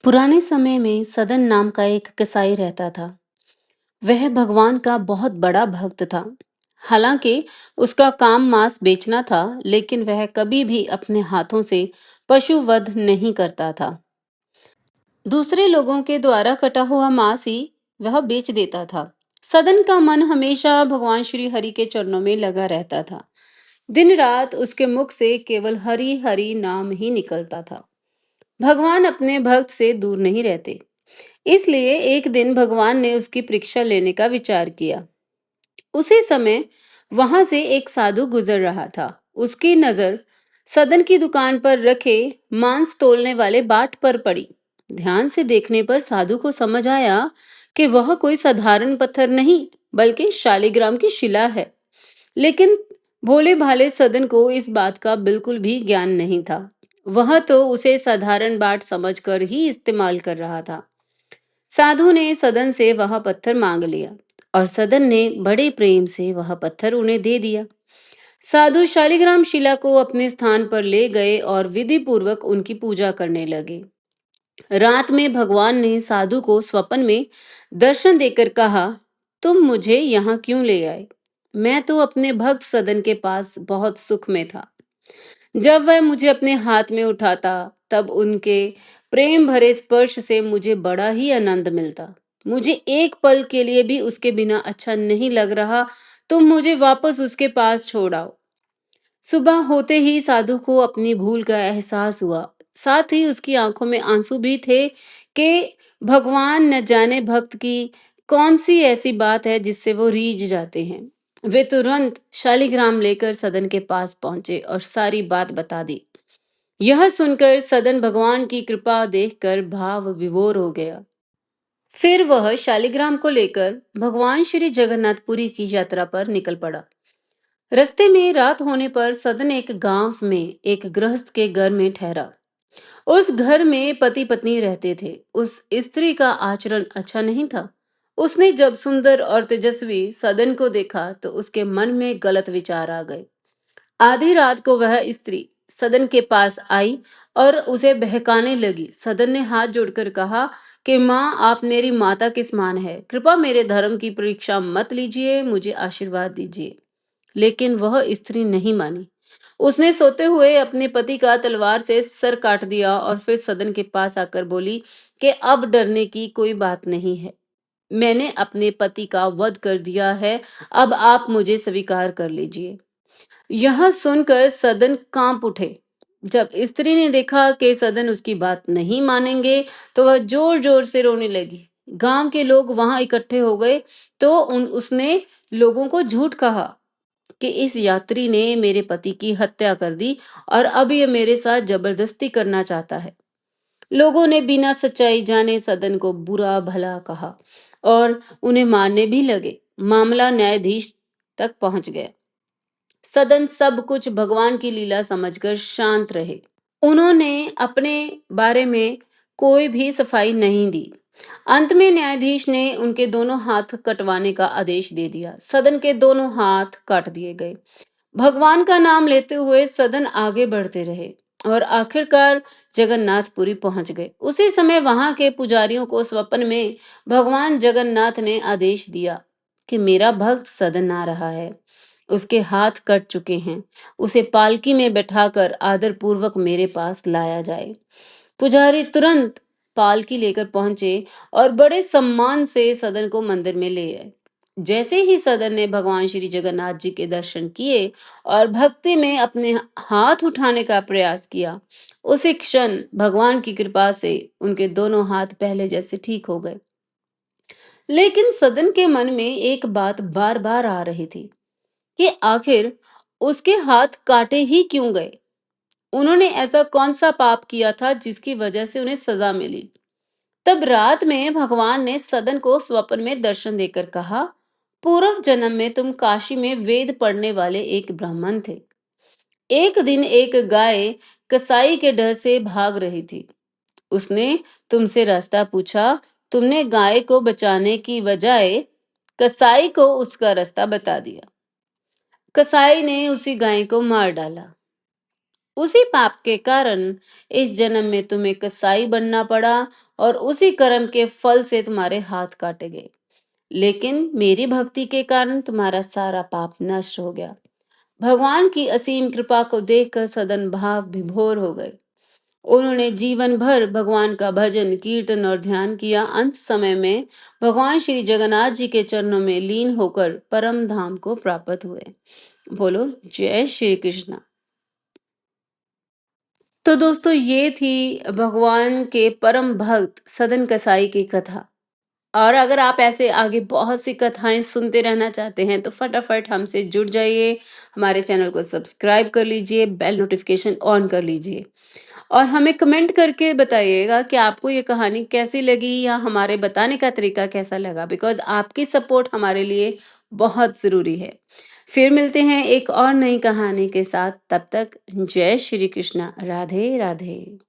पुराने समय में सदन नाम का एक कसाई रहता था। वह भगवान का बहुत बड़ा भक्त था। हालांकि उसका काम मांस बेचना था, लेकिन वह कभी भी अपने हाथों से पशु वध नहीं करता था। दूसरे लोगों के द्वारा कटा हुआ मांस ही वह बेच देता था। सदन का मन हमेशा भगवान श्री हरि के चरणों में लगा रहता था। दिन रात उसके मुख से केवल हरि हरि नाम ही निकलता था। भगवान अपने भक्त से दूर नहीं रहते। इसलिए एक दिन भगवान ने उसकी परीक्षा लेने का विचार किया। उसी समय वहां से एक साधु गुजर रहा था। उसकी नजर सदन की दुकान पर रखे मांस तोलने वाले बाट पर पड़ी। ध्यान से देखने पर साधु को समझ आया कि वह कोई साधारण पत्थर नहीं, बल्कि शालिग्राम की शिला है। लेकिन भोले भाले सदन को इस बात का बिल्कुल भी ज्ञान नहीं था। वह तो उसे साधारण बाट समझकर ही इस्तेमाल कर रहा था। साधु ने सदन से वह पत्थर मांग लिया और सदन ने बड़े प्रेम से वह पत्थर उन्हें दे दिया। साधु शालिग्राम शिला को अपने स्थान पर ले गए और विधि पूर्वक उनकी पूजा करने लगे। रात में भगवान ने साधु को स्वप्न में दर्शन देकर कहा, तुम मुझे यहाँ क्यों ले आए? मैं तो अपने भक्त सदन के पास बहुत सुख में था। जब वह मुझे अपने हाथ में उठाता, तब उनके प्रेम भरे स्पर्श से मुझे बड़ा ही आनंद मिलता। मुझे एक पल के लिए भी उसके बिना अच्छा नहीं लग रहा। तुम मुझे वापस उसके पास छोड़ आओ। सुबह होते ही साधु को अपनी भूल का एहसास हुआ। साथ ही उसकी आंखों में आंसू भी थे कि भगवान न जाने भक्त की कौन सी ऐसी बात है जिससे वो रीझ जाते हैं। वे तुरंत शालिग्राम लेकर सदन के पास पहुंचे और सारी बात बता दी। यह सुनकर सदन भगवान की कृपा देखकर भाव विभोर हो गया। फिर वह शालिग्राम को लेकर भगवान श्री जगन्नाथपुरी की यात्रा पर निकल पड़ा। रास्ते में रात होने पर सदन एक गांव में एक गृहस्थ के घर में ठहरा। उस घर में पति पत्नी रहते थे। उस स्त्री का आचरण अच्छा नहीं था। उसने जब सुंदर और तेजस्वी सदन को देखा तो उसके मन में गलत विचार आ गए। आधी रात को वह स्त्री सदन के पास आई और उसे बहकाने लगी। सदन ने हाथ जोड़कर कहा कि माँ, आप मेरी माता के समान है, कृपया मेरे धर्म की परीक्षा मत लीजिए, मुझे आशीर्वाद दीजिए। लेकिन वह स्त्री नहीं मानी। उसने सोते हुए अपने पति का तलवार से सर काट दिया और फिर सदन के पास आकर बोली कि अब डरने की कोई बात नहीं है। मैंने अपने पति का वध कर दिया है। अब आप मुझे स्वीकार कर लीजिए। यह सुनकर सदन कांप उठे। जब स्त्री ने देखा कि सदन उसकी बात नहीं मानेंगे, तो वह जोर जोर से रोने लगी। गांव के लोग वहां इकट्ठे हो गए तो उसने लोगों को झूठ कहा कि इस यात्री ने मेरे पति की हत्या कर दी और अब ये मेरे साथ जबरदस्ती करना चाहता है। लोगों ने बिना सच्चाई जाने सदन को बुरा भला कहा और उन्हें मारने भी लगे। मामला न्यायाधीश तक पहुंच गया। सदन सब कुछ भगवान की लीला समझकर शांत रहे। उन्होंने अपने बारे में कोई भी सफाई नहीं दी। अंत में न्यायाधीश ने उनके दोनों हाथ कटवाने का आदेश दे दिया। सदन के दोनों हाथ काट दिए गए। भगवान का नाम लेते हुए सदन आगे बढ़ते रहे और आखिरकार जगन्नाथपुरी पहुंच गए। उसी समय वहां के पुजारियों को स्वप्न में भगवान जगन्नाथ ने आदेश दिया कि मेरा भक्त सदन आ रहा है। उसके हाथ कट चुके हैं। उसे पालकी में बैठाकर आदर पूर्वक मेरे पास लाया जाए। पुजारी तुरंत पालकी लेकर पहुंचे और बड़े सम्मान से सदन को मंदिर में ले आए। जैसे ही सदन ने भगवान श्री जगन्नाथ जी के दर्शन किए और भक्ति में अपने हाथ उठाने का प्रयास किया, उसी क्षण भगवान की कृपा से उनके दोनों हाथ पहले जैसे ठीक हो गए। लेकिन सदन के मन में एक बात बार बार आ रही थी कि आखिर उसके हाथ काटे ही क्यों गए। उन्होंने ऐसा कौन सा पाप किया था जिसकी वजह से उन्हें सजा मिली। तब रात में भगवान ने सदन को स्वप्न में दर्शन देकर कहा, पूर्व जन्म में तुम काशी में वेद पढ़ने वाले एक ब्राह्मण थे। एक दिन एक गाय कसाई के डर से भाग रही थी। उसने तुमसे रास्ता पूछा। तुमने गाय को बचाने की बजाय कसाई को उसका रास्ता बता दिया। कसाई ने उसी गाय को मार डाला। उसी पाप के कारण इस जन्म में तुम्हें कसाई बनना पड़ा और उसी कर्म के फल से तुम्हारे हाथ काटे गए। लेकिन मेरी भक्ति के कारण तुम्हारा सारा पाप नष्ट हो गया। भगवान की असीम कृपा को देखकर सदन भाव विभोर हो गए। उन्होंने जीवन भर भगवान का भजन, कीर्तन और ध्यान किया। अंत समय में भगवान श्री जगन्नाथ जी के चरणों में लीन होकर परम धाम को प्राप्त हुए। बोलो जय श्री कृष्ण। तो दोस्तों, ये थी भगवान के परम भक्त सदन कसाई की कथा। और अगर आप ऐसे आगे बहुत सी कथाएं सुनते रहना चाहते हैं तो फटाफट हमसे जुड़ जाइए, हमारे चैनल को सब्सक्राइब कर लीजिए, बेल नोटिफिकेशन ऑन कर लीजिए और हमें कमेंट करके बताइएगा कि आपको ये कहानी कैसी लगी या हमारे बताने का तरीका कैसा लगा, बिकॉज आपकी सपोर्ट हमारे लिए बहुत ज़रूरी है। फिर मिलते हैं एक और नई कहानी के साथ। तब तक जय श्री कृष्णा, राधे राधे।